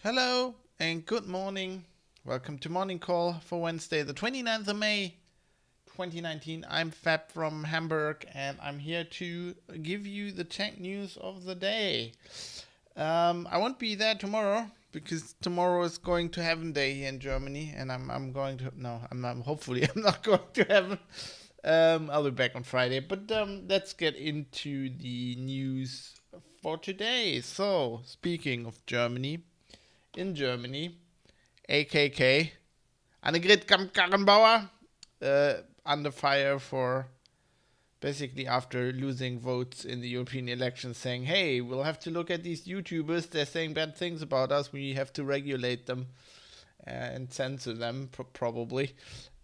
Hello and good morning. Welcome to Morning Call for Wednesday, the 29th of May, 2019. I'm Fab from Hamburg and I'm here to give you the tech news of the day. I won't be there tomorrow because tomorrow is going to Heaven Day here in Germany, and I'm going to, no, hopefully I'm not going to heaven. I'll be back on Friday, but let's get into the news for today. So, speaking of Germany, in Germany, AKK, Annegret Kramp-Karrenbauer, under fire for basically after losing votes in the European elections, saying, hey, we'll have to look at these YouTubers, they're saying bad things about us, we have to regulate them and censor them, probably.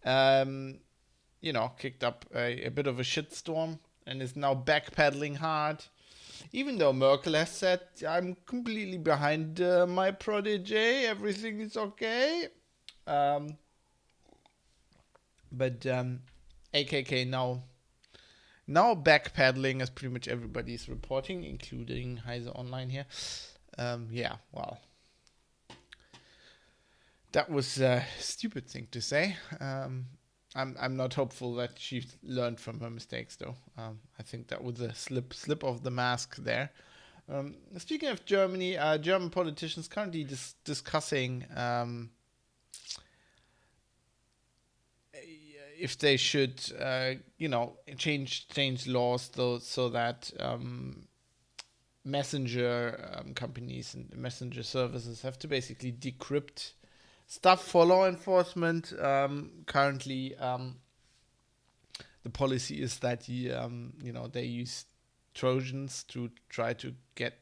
Kicked up a bit of a shitstorm and is now backpedaling hard. Even though Merkel has said, I'm completely behind my protege, everything is okay. But AKK now backpedaling, as pretty much everybody is reporting, including Heise Online here. Well, that was a stupid thing to say. I'm not hopeful that she learned from her mistakes, though. I think that was a slip of the mask there. Speaking of Germany, German politicians currently discussing if they should, change laws so that messenger companies and messenger services have to basically decrypt stuff for law enforcement. Currently, the policy is that they use Trojans to try to get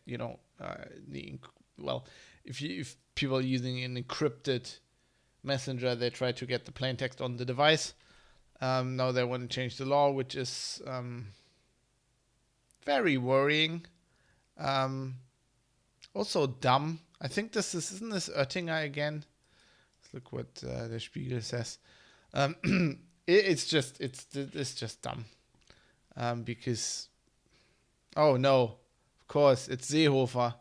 if people are using an encrypted messenger, they try to get the plain text on the device. Now they want to change the law, which is very worrying. Also dumb. I think isn't this Oettinger again? Look what the Spiegel says. It's just dumb. Because, oh no, of course it's Seehofer,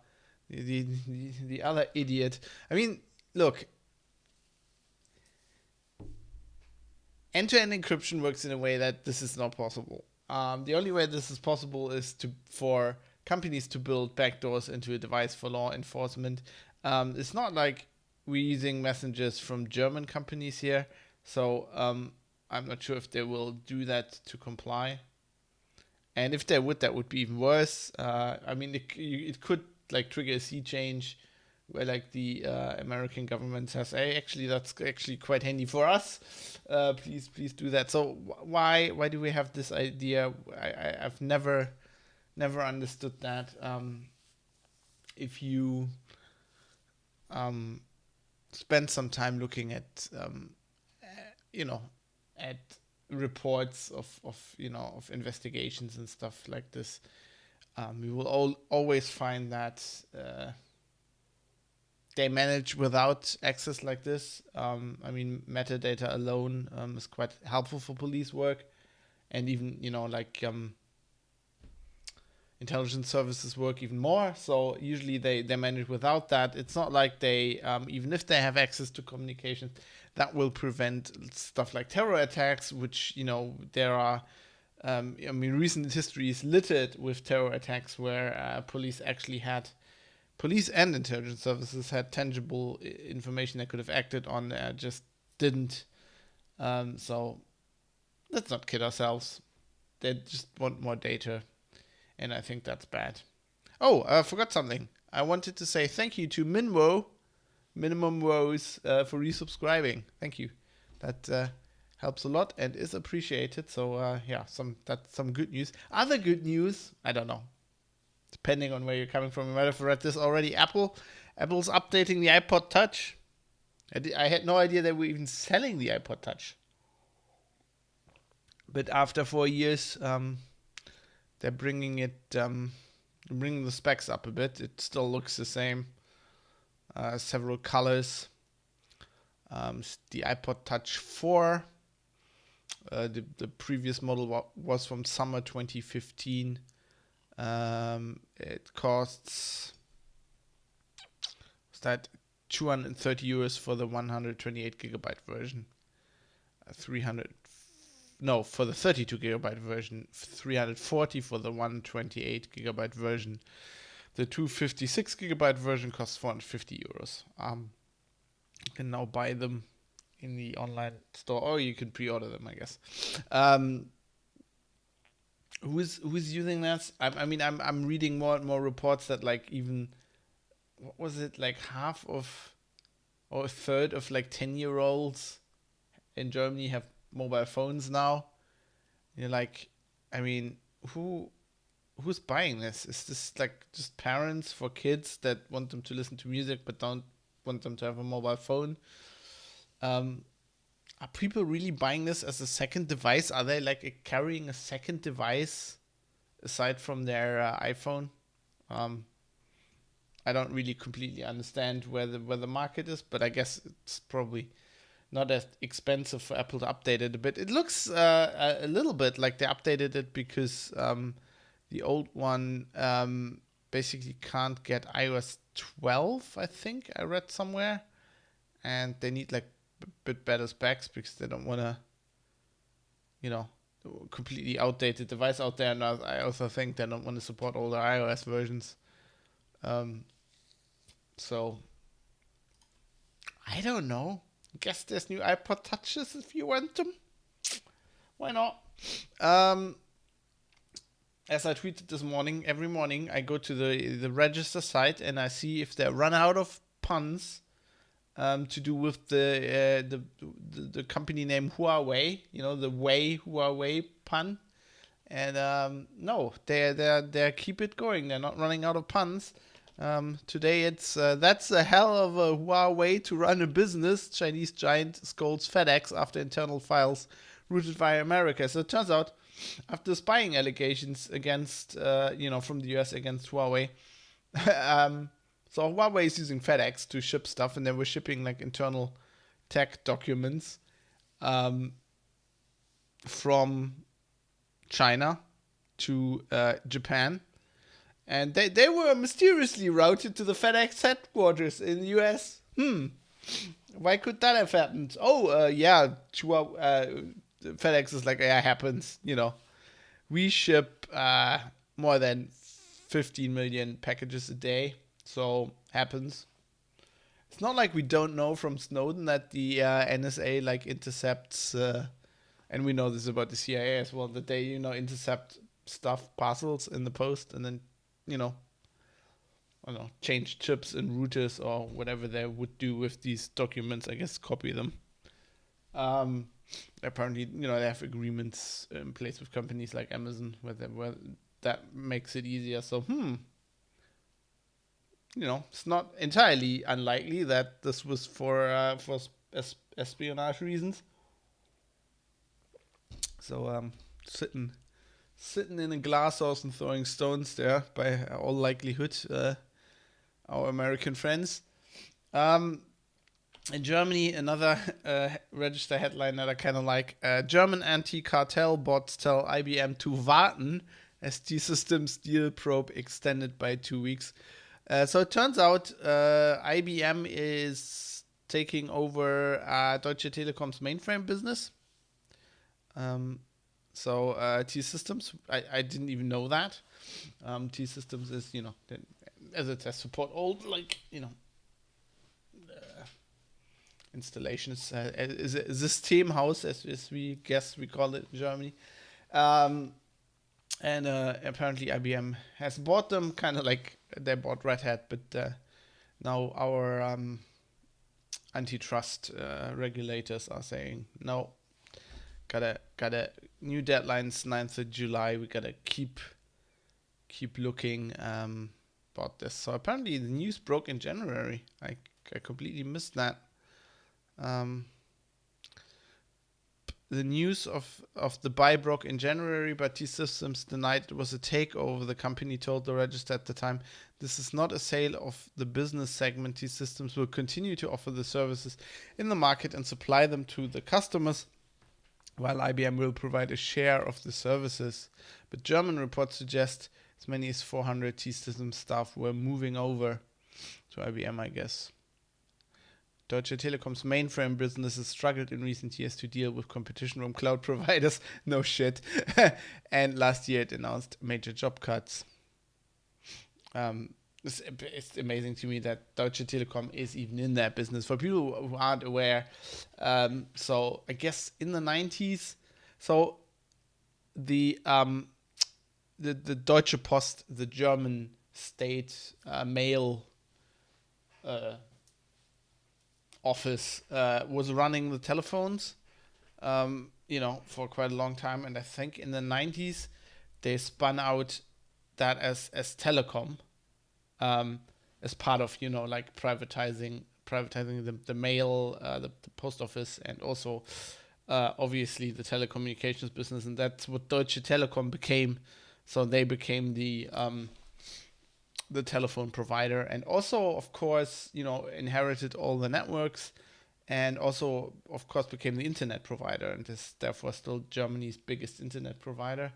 the other idiot. I mean, look, end-to-end encryption works in a way that this is not possible. The only way this is possible is for companies to build backdoors into a device for law enforcement. It's not like we're using messengers from German companies here, so I'm not sure if they will do that to comply. And if they would, that would be even worse. It could trigger a sea change where the American government says, hey, actually that's actually quite handy for us. Please do that. So why do we have this idea? I've never understood that. If you spend some time looking at at reports of investigations and stuff like this, we will always find that they manage without access like this. Metadata alone is quite helpful for police work, and even intelligence services work even more. So usually they manage without that. It's not like they, even if they have access to communications, that will prevent stuff like terror attacks, which, there are I mean, recent history is littered with terror attacks where police and intelligence services had tangible information they could have acted on, just didn't. So let's not kid ourselves. They just want more data, and I think that's bad. Oh, I forgot something. I wanted to say thank you to Minimum Woes, for resubscribing. Thank you. That helps a lot and is appreciated. So that's some good news. Other good news, I don't know. Depending on where you're coming from, you might have read this already. Apple's updating the iPod Touch. I had no idea they were even selling the iPod Touch. But after 4 years, they're bringing the specs up a bit. It still looks the same. Several colors. The iPod Touch 4. The previous model was from summer 2015. It costs, what's that, €230 for the 128 gigabyte version. For the 32 gigabyte version, 340 for the 128 gigabyte version. The 256 gigabyte version costs €450. You can now buy them in the online store, or you can pre-order them, I guess. Who's using that? I'm reading more and more reports that like even, what was it, like half of or a third of like 10-year-olds in Germany have mobile phones now. You're like, I mean, who's buying this? Is this like just parents for kids that want them to listen to music but don't want them to have a mobile phone? Are people really buying this as a second device? Are they like carrying a second device aside from their iPhone? I don't really completely understand where the market is, but I guess it's probably not as expensive for Apple to update it a bit. It looks a little bit like they updated it because the old one basically can't get iOS 12, I think I read somewhere. And they need like a bit better specs because they don't want to, completely outdated device out there. And I also think they don't want to support older iOS versions. So, I don't know. Guess there's new iPod Touches if you want them. Why not? As I tweeted this morning, every morning I go to the register site and I see if they run out of puns to do with the company name Huawei, the Huawei pun. And no, they keep it going. They're not running out of puns. Today it's that's a hell of a Huawei to run a business. Chinese giant scolds FedEx after internal files routed via America. So it turns out, after spying allegations against from the US against Huawei, so Huawei is using FedEx to ship stuff, and they were shipping like internal tech documents from China to Japan. And they were mysteriously routed to the FedEx headquarters in the US. Why could that have happened? FedEx is like, yeah, happens. We ship more than 15 million packages a day. So, happens. It's not like we don't know from Snowden that the NSA like intercepts, and we know this about the CIA as well, that they, intercept stuff, parcels in the post, and then, I don't know, change chips and routers or whatever they would do with these documents. I guess copy them. Apparently, they have agreements in place with companies like Amazon where that makes it easier. So, it's not entirely unlikely that this was for espionage reasons. So, sitting in a glass house and throwing stones there, by all likelihood, our American friends. In Germany, another register headline that I kind of like: German anti-cartel bots tell IBM to warten as TSystems deal probe extended by 2 weeks. So it turns out IBM is taking over Deutsche Telekom's mainframe business. So TSystems, I didn't even know that. TSystems is, as it says, support old, installations. Is a Systemhaus, as we guess we call it in Germany. And apparently IBM has bought them, kind of like they bought Red Hat, but now our antitrust regulators are saying no. Gotta new deadlines 9th of July. We gotta keep looking about this. So apparently the news broke in January. I completely missed that. The news of the buy broke in January, but TSystems denied it was a takeover. The company told the Register at the time, "This is not a sale of the business segment. TSystems will continue to offer the services in the market and supply them to the customers, while IBM will provide a share of the services." But German reports suggest as many as 400 TSystems staff were moving over to IBM, I guess. Deutsche Telekom's mainframe business has struggled in recent years to deal with competition from cloud providers. No shit. And last year it announced major job cuts. It's amazing to me that Deutsche Telekom is even in that business. For people who aren't aware, so I guess in the 90s, so the Deutsche Post, the German state mail office, was running the telephones, for quite a long time, and I think in the 90s they spun out that as Telecom. As part of privatizing the mail, the post office, and also obviously the telecommunications business, and that's what Deutsche Telekom became. So they became the telephone provider, and also of course inherited all the networks, and also of course became the internet provider, and is therefore still Germany's biggest internet provider.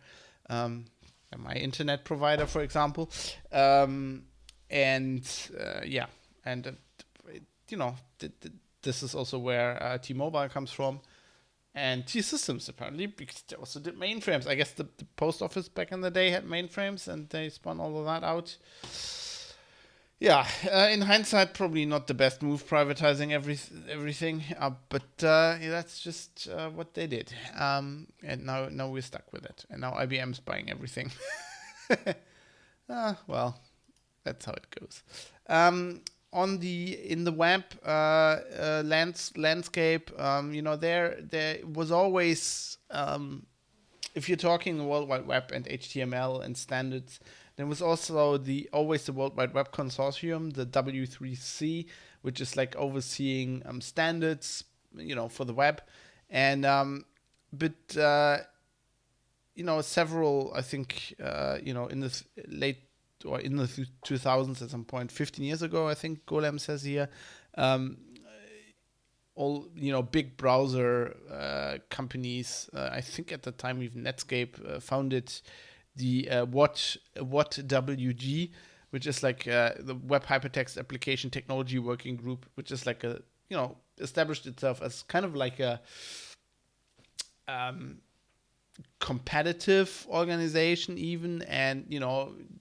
My internet provider, for example. This is also where T-Mobile comes from, and T-Systems apparently, because they also did mainframes. I guess the post office back in the day had mainframes, and they spun all of that out. Yeah, in hindsight, probably not the best move, privatizing everything, but that's just what they did. And now we're stuck with it, and now IBM's buying everything. Well. That's how it goes. In the web landscape, there was always, if you're talking the World Wide Web and HTML and standards, there was also always the World Wide Web Consortium, the W3C, which is like overseeing standards, for the web, and several, I think, in the late or in the 2000s at some point, 15 years ago, I think Golem says here, all big browser companies, I think at the time even Netscape, founded the WHAT-WG, which is like the Web Hypertext Application Technology Working Group, which is like established itself as kind of like a competitive organization even, and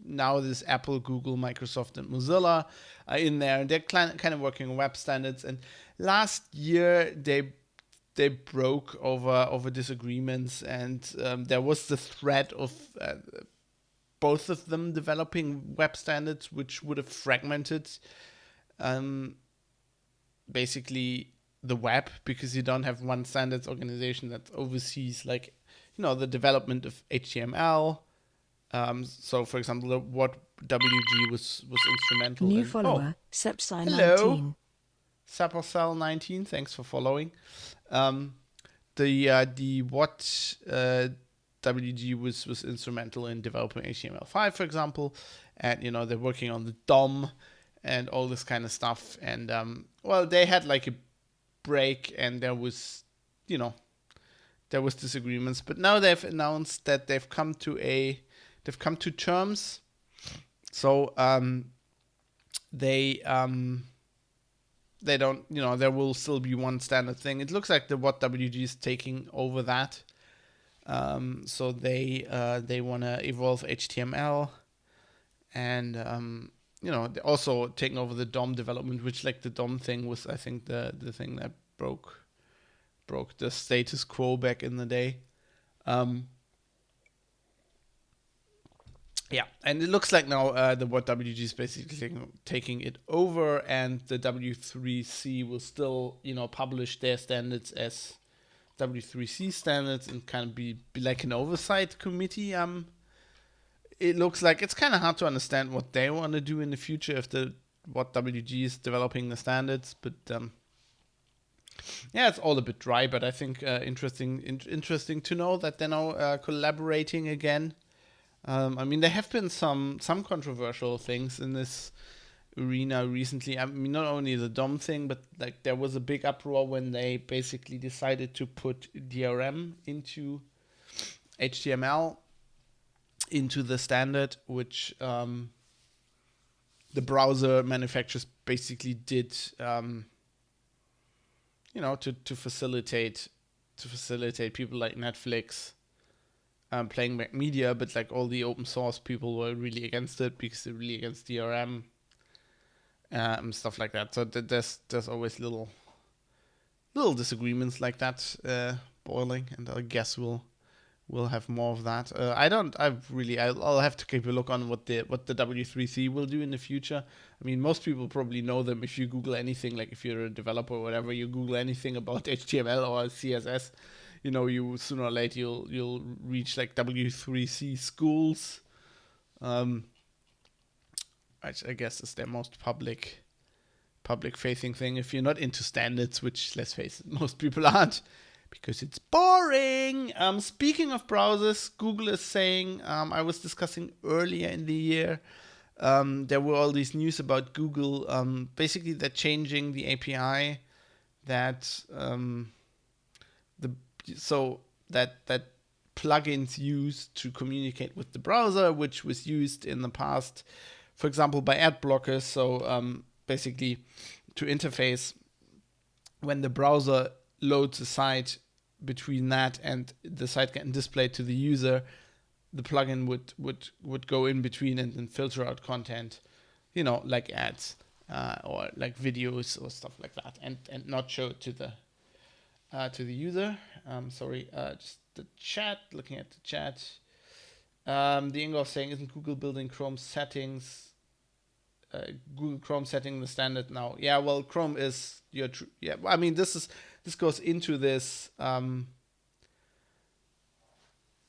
now there's Apple, Google, Microsoft, and Mozilla are in there, and they're kind of working on web standards. And last year they broke over disagreements, and there was the threat of both of them developing web standards, which would have fragmented basically the web, because you don't have one standards organization that oversees the development of HTML. So, for example, what WG was instrumental. New follower, Sepsi19. Hello, Sapocel19. Thanks for following. The what WG was instrumental in developing HTML5, for example, and they're working on the DOM and all this kind of stuff. And they had like a break, and there was disagreements, but now they've announced that they've come to terms. So they don't, there will still be one standard thing. It looks like the WhatWG is taking over that. So they want to evolve HTML, and they're also taking over the DOM development, which, like, the DOM thing was, I think, the thing that broke the status quo back in the day. Yeah, and it looks like now the WWG is basically taking it over, and the W3C will still, publish their standards as W3C standards and kind of be like an oversight committee. It looks like it's kind of hard to understand what they want to do in the future if what WG is developing the standards, but yeah, it's all a bit dry. But I think interesting to know that they're now collaborating again. I mean, there have been some controversial things in this arena recently. I mean, not only the DOM thing, but like there was a big uproar when they basically decided to put DRM into HTML into the standard, which the browser manufacturers basically did, to facilitate people like Netflix playing Mac Media, but like all the open source people were really against it because they're really against DRM and stuff like that. So there's always little disagreements like that boiling, and I guess we'll have more of that. I'll have to keep a look on what the W3C will do in the future. I mean, most people probably know them. If you Google anything, like if you're a developer or whatever, you Google anything about HTML or CSS, you sooner or later you'll reach like W3C schools, which I guess is their most public facing thing. If you're not into standards, which, let's face it, most people aren't, because it's boring. Speaking of browsers, Google is saying, I was discussing earlier in the year, there were all these news about Google. Basically, they're changing the API that that plugins use to communicate with the browser, which was used in the past, for example, by ad blockers. So basically, to interface when the browser loads a site, between that and the site getting displayed to the user, the plugin would go in between and filter out content, like ads or like videos or stuff like that, and not show it to the user. Just the chat. Looking at the chat, the Ingo saying, isn't Google building Chrome settings? Google Chrome setting the standard now. Yeah, well, Chrome is your yeah. I mean, this goes into this.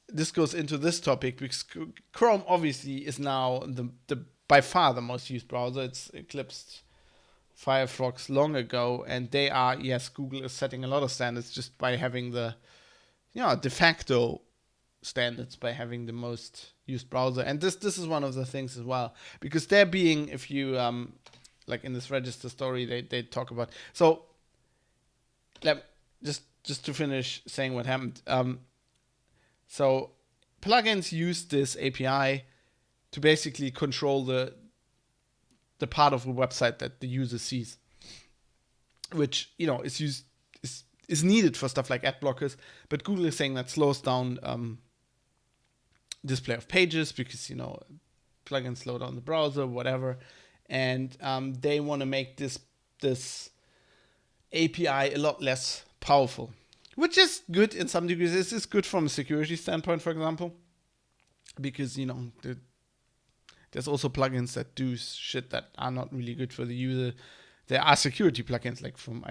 This goes into this topic because Chrome obviously is now the by far the most used browser. It's eclipsed Firefox long ago, and they are, yes, Google is setting a lot of standards just by having the de facto standards, by having the most used browser. And this is one of the things as well, because they're being, if you like in this register story, they talk about, so just to finish saying what happened. So plugins use this API to basically control the part of a website that the user sees, which is needed for stuff like ad blockers. But Google is saying that slows down display of pages because plugins slow down the browser, whatever, and they want to make this API a lot less powerful, which is good in some degrees. This is good from a security standpoint, for example, because there's also plugins that do shit that are not really good for the user. There are security plugins like from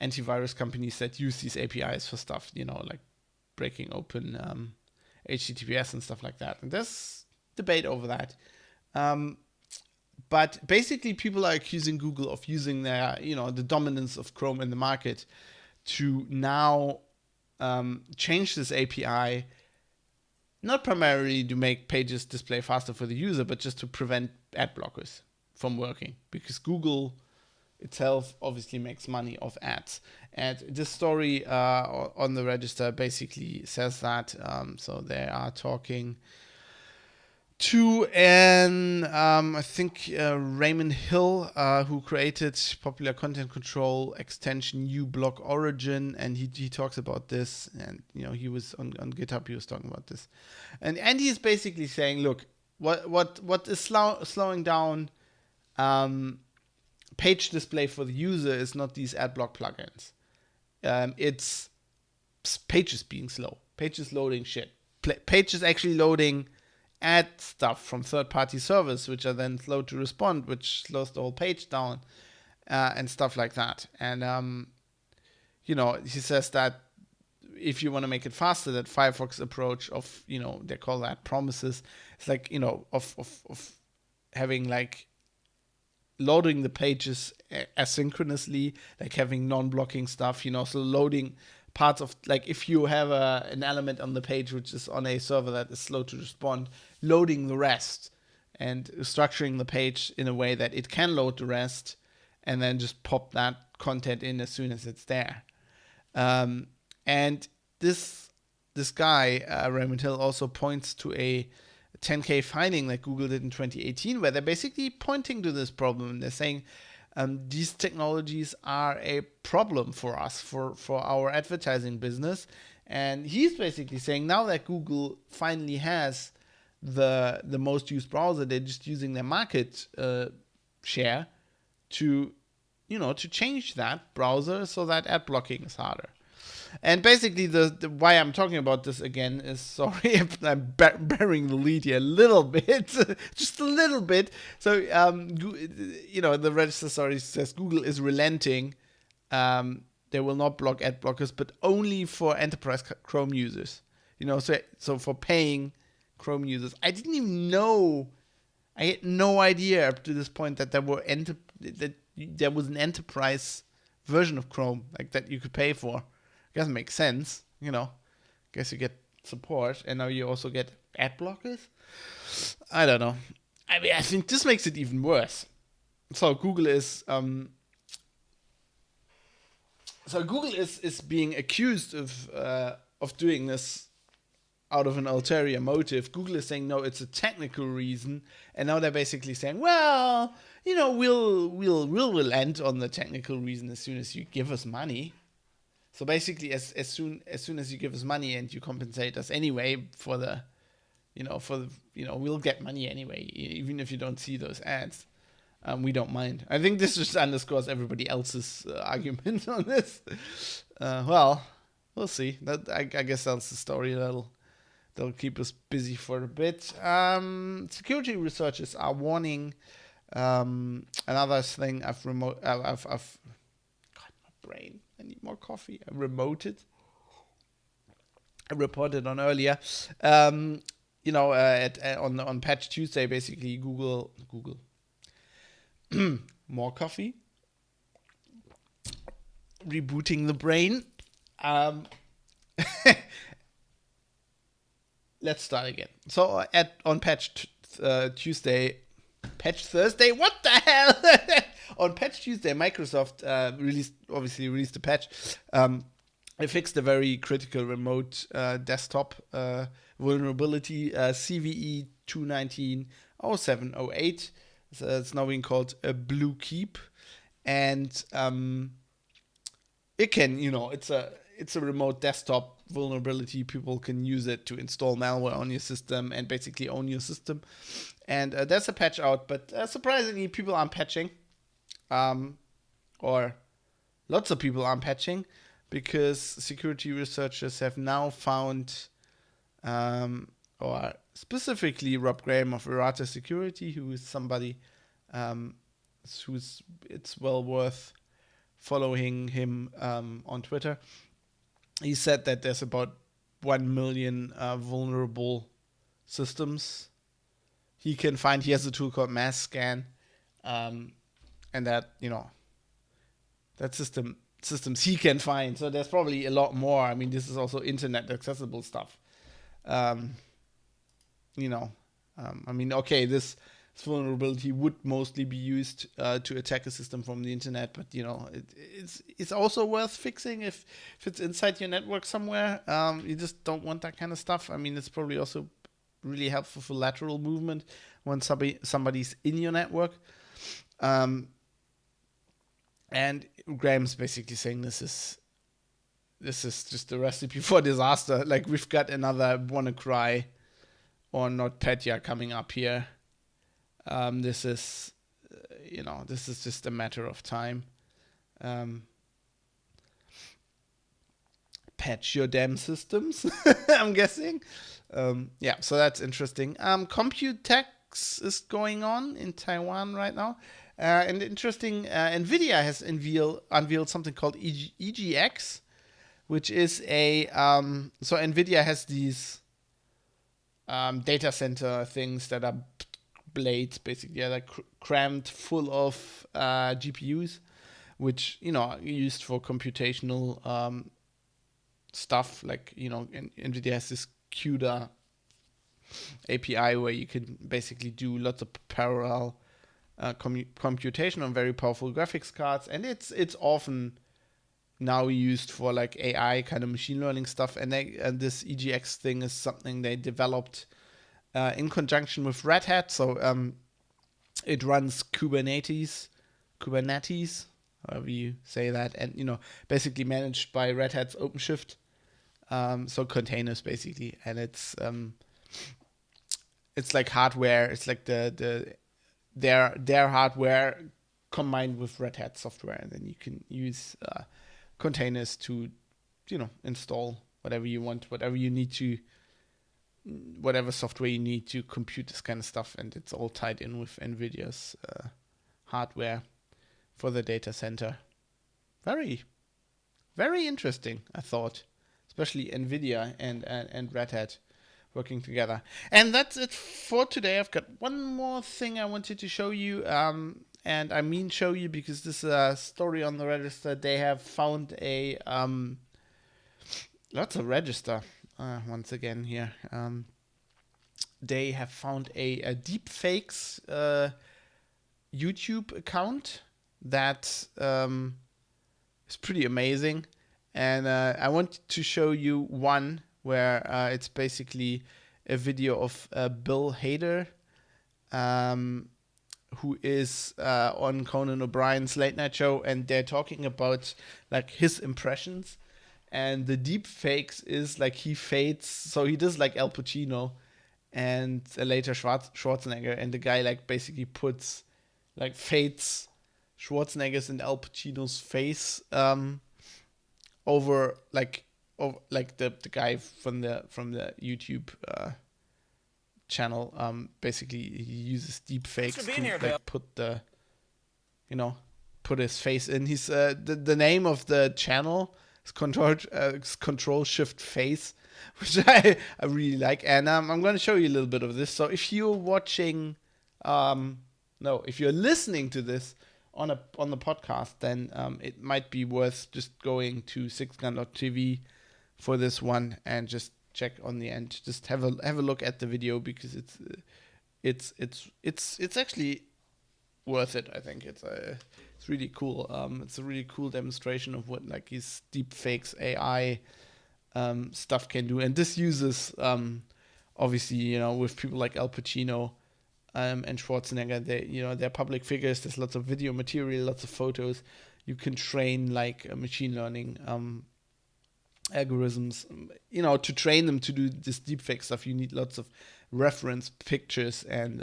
antivirus companies that use these APIs for stuff, like breaking open HTTPS and stuff like that. And there's debate over that. But basically, people are accusing Google of using their, the dominance of Chrome in the market to now change this API, not primarily to make pages display faster for the user, but just to prevent ad blockers from working, because Google itself obviously makes money off ads. And this story on the register basically says that. So they are talking to an I think Raymond Hill, who created popular content control extension uBlock Origin, and he talks about this, and he was on GitHub, he was talking about this, and he's basically saying, look, what is slowing down page display for the user is not these adblock plugins. It's pages being slow, pages loading shit, pages actually loading ad stuff from third-party servers, which are then slow to respond, which slows the whole page down, and stuff like that. And he says that if you want to make it faster, that Firefox approach of they call that promises. It's like of having like loading the pages asynchronously, like having non-blocking stuff. So loading parts of, like, if you have an element on the page which is on a server that is slow to respond, loading the rest and structuring the page in a way that it can load the rest and then just pop that content in as soon as it's there. And this guy, Raymond Hill, also points to a 10K finding that Google did in 2018, where they're basically pointing to this problem. They're saying, these technologies are a problem for us, for our advertising business. And he's basically saying now that Google finally has the most used browser, they're just using their market share to change that browser so that ad blocking is harder. And basically, the why I'm talking about this again is, sorry if I'm burying the lead here a little bit, just a little bit. So, the register story says Google is relenting. They will not block ad blockers, but only for enterprise Chrome users. So for paying Chrome users. I didn't even know. I had no idea up to this point that there was an enterprise version of Chrome like that you could pay for. I guess it makes sense, Guess you get support, and now you also get ad blockers. I don't know. I mean, I think this makes it even worse. So Google is being accused of doing this out of an ulterior motive. Google is saying no, it's a technical reason, and now they're basically saying, well, we'll relent on the technical reason as soon as you give us money. So basically, as soon as you give us money and you compensate us anyway for the, we'll get money anyway, even if you don't see those ads. We don't mind. I think this just underscores everybody else's argument on this. Well, we'll see. I guess that's the story that'll keep us busy for a bit. Security researchers are warning. Another thing I've God, my brain. I need more coffee. I reported on earlier. On Patch Tuesday, basically Google more coffee. Rebooting the brain. Let's start again. So on Patch Tuesday, Patch Thursday. What the hell? On Patch Tuesday, Microsoft released a patch. It fixed a very critical remote desktop vulnerability, CVE 219.0708. So it's now being called a Blue Keep, and it can, it's a remote desktop vulnerability. People can use it to install malware on your system and basically own your system. And there's a patch out, but surprisingly, people aren't patching. Or lots of people aren't patching, because security researchers have now found, or specifically Rob Graham of Errata Security, who is somebody it's well worth following him on Twitter. He said that there's about 1 million vulnerable systems he can find. He has a tool called Mass Scan. And that, that systems he can find. So there's probably a lot more. I mean, this is also internet accessible stuff. Okay, this vulnerability would mostly be used to attack a system from the internet, but it's also worth fixing if it's inside your network somewhere. You just don't want that kind of stuff. I mean, it's probably also really helpful for lateral movement when somebody's in your network. And Graham's basically saying this is just a recipe for disaster. Like, we've got another WannaCry or NotPetya coming up here. This is just a matter of time. Patch your damn systems, I'm guessing. Yeah, so that's interesting. Computex is going on in Taiwan right now. And interesting, Nvidia has unveiled something called EGX, which is a... so Nvidia has these data center things that are blades, basically. Yeah, like crammed full of GPUs, which, are used for computational stuff. Like, Nvidia has this CUDA API where you can basically do lots of parallel computation on very powerful graphics cards, and it's often now used for like AI kind of machine learning stuff. And this EGX thing is something they developed in conjunction with Red Hat. So it runs Kubernetes, however you say that, and basically managed by Red Hat's OpenShift. So containers basically, and it's like hardware. It's like their hardware combined with Red Hat software, and then you can use containers to install whatever you want, whatever software you need to compute this kind of stuff, and it's all tied in with Nvidia's hardware for the data center. Very, very interesting, I thought, especially Nvidia and Red Hat working together. And that's it for today. I've got one more thing I wanted to show you, and I mean show you because this is a story on the register. They have found a lots of register once again here. They have found a Deepfakes YouTube account that is pretty amazing, and I want to show you one where it's basically a video of Bill Hader, who is on Conan O'Brien's late night show, and they're talking about like his impressions. And the deep fakes is like he fades, so he does like Al Pacino and later Schwarzenegger, and the guy like basically puts like fades Schwarzenegger's and Al Pacino's face over the guy from the YouTube channel. Basically he uses deep fakes to here, like put his face in. He's the name of the channel is Control Shift Face, which I really like, and I'm going to show you a little bit of this. So if you're watching if you're listening to this on the podcast, then it might be worth just going to sixgun.tv for this one and just check on the end. Just have a look at the video, because it's actually worth it. I think it's really cool. It's a really cool demonstration of what like these deepfakes AI stuff can do, and this uses obviously with people like Al Pacino and Schwarzenegger. They're public figures. There's lots of video material, lots of photos. You can train like a machine learning algorithms, to train them to do this deepfake stuff. You need lots of reference pictures, and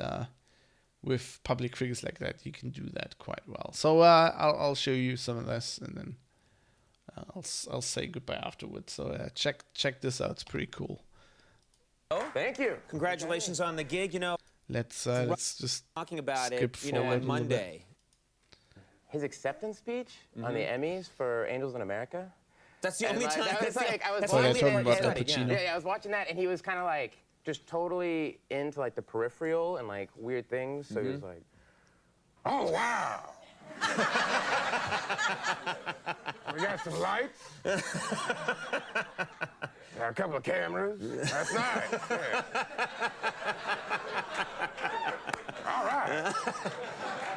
with public figures like that, you can do that quite well. So I'll show you some of this, and then I'll say goodbye afterwards. So check this out. It's pretty cool. Oh, thank you. Congratulations on the gig. Let's just talking about skip it. forward On Monday. His acceptance speech on the Emmys for Angels in America. That's the only time. I was talking about Al Pacino. Yeah, I was watching that, and he was kind of like just totally into like the peripheral and like weird things. So he was like, "Oh wow, we got some lights, got a couple of cameras. That's nice. Yeah. All right."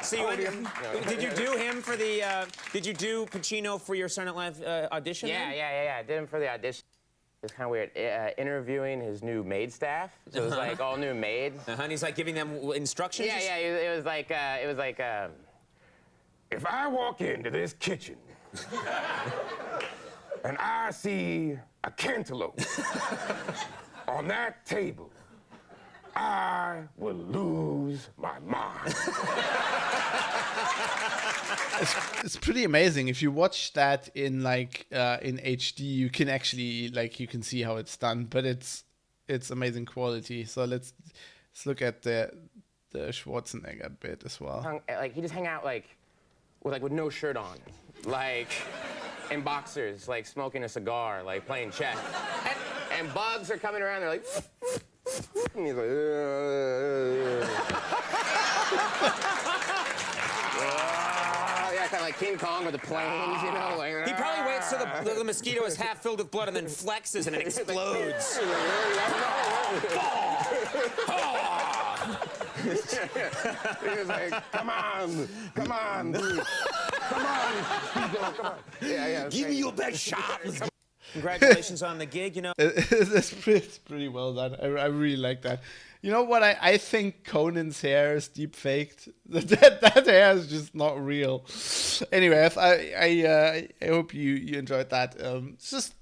So did you do him for the? Did you do Pacino for your Saturday Night Live audition? Yeah. I did him for the audition. It's kind of weird. Interviewing his new maid staff. So it was like all new maids. And he's like giving them instructions? Yeah. It was like, if I walk into this kitchen and I see a cantaloupe on that table, I will lose my mind. It's pretty amazing. If you watch that in like in HD, you can actually you can see how it's done, but it's amazing quality. So let's look at the Schwarzenegger bit as well. Like he just hang out with no shirt on, in boxers, smoking a cigar, playing chess, and bugs are coming around. They're like, and he's like, yeah, kind of like King Kong with the planes, you know. He probably waits till the mosquito is half filled with blood and then flexes and it explodes. He was like, come on, dude. Come on. Yeah. Give me your best shot. Congratulations on the gig, you know. It's pretty well done. I really like that. You know what? I think Conan's hair is deep faked. That hair is just not real. Anyway, I hope you enjoyed that. It's just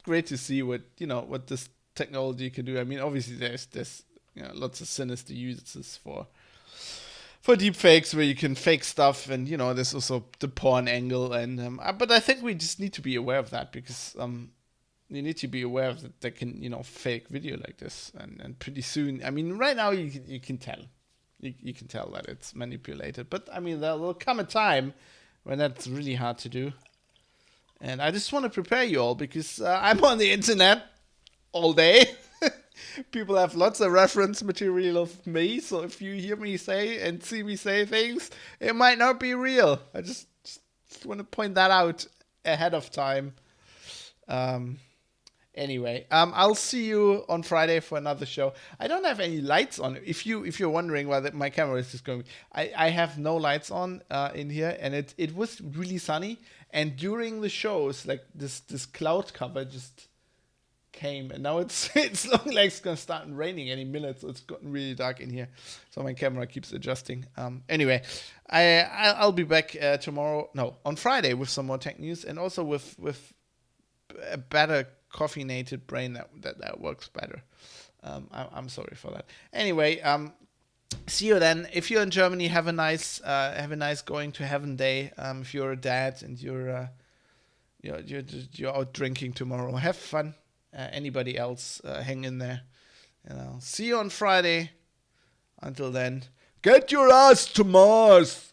great to see what this technology can do. I mean, obviously there's lots of sinister uses for deep fakes where you can fake stuff, and there's also the porn angle, and but I think we just need to be aware of that, because you need to be aware of that they can fake video like this, and pretty soon, I mean, right now you can tell that it's manipulated, but I mean there'll come a time when that's really hard to do, and I just want to prepare you all, because I'm on the internet all day. People have lots of reference material of me, so if you hear me say and see me say things, it might not be real. I just want to point that out ahead of time. Anyway, I'll see you on Friday for another show. I don't have any lights on. If you're wondering why my camera is just going, I have no lights on in here, and it was really sunny. And during the shows, this cloud cover just came, and now it's looking like it's gonna start raining any minute, so it's gotten really dark in here, so my camera keeps adjusting. Anyway, I'll be back on Friday with some more tech news, and also with a better caffeinated brain that works better. I'm sorry for that. Anyway, see you then. If you're in Germany, have a nice going to heaven day. If you're a dad and you're out drinking tomorrow, have fun. Anybody else, hang in there. See you on Friday. Until then, get your ass to Mars.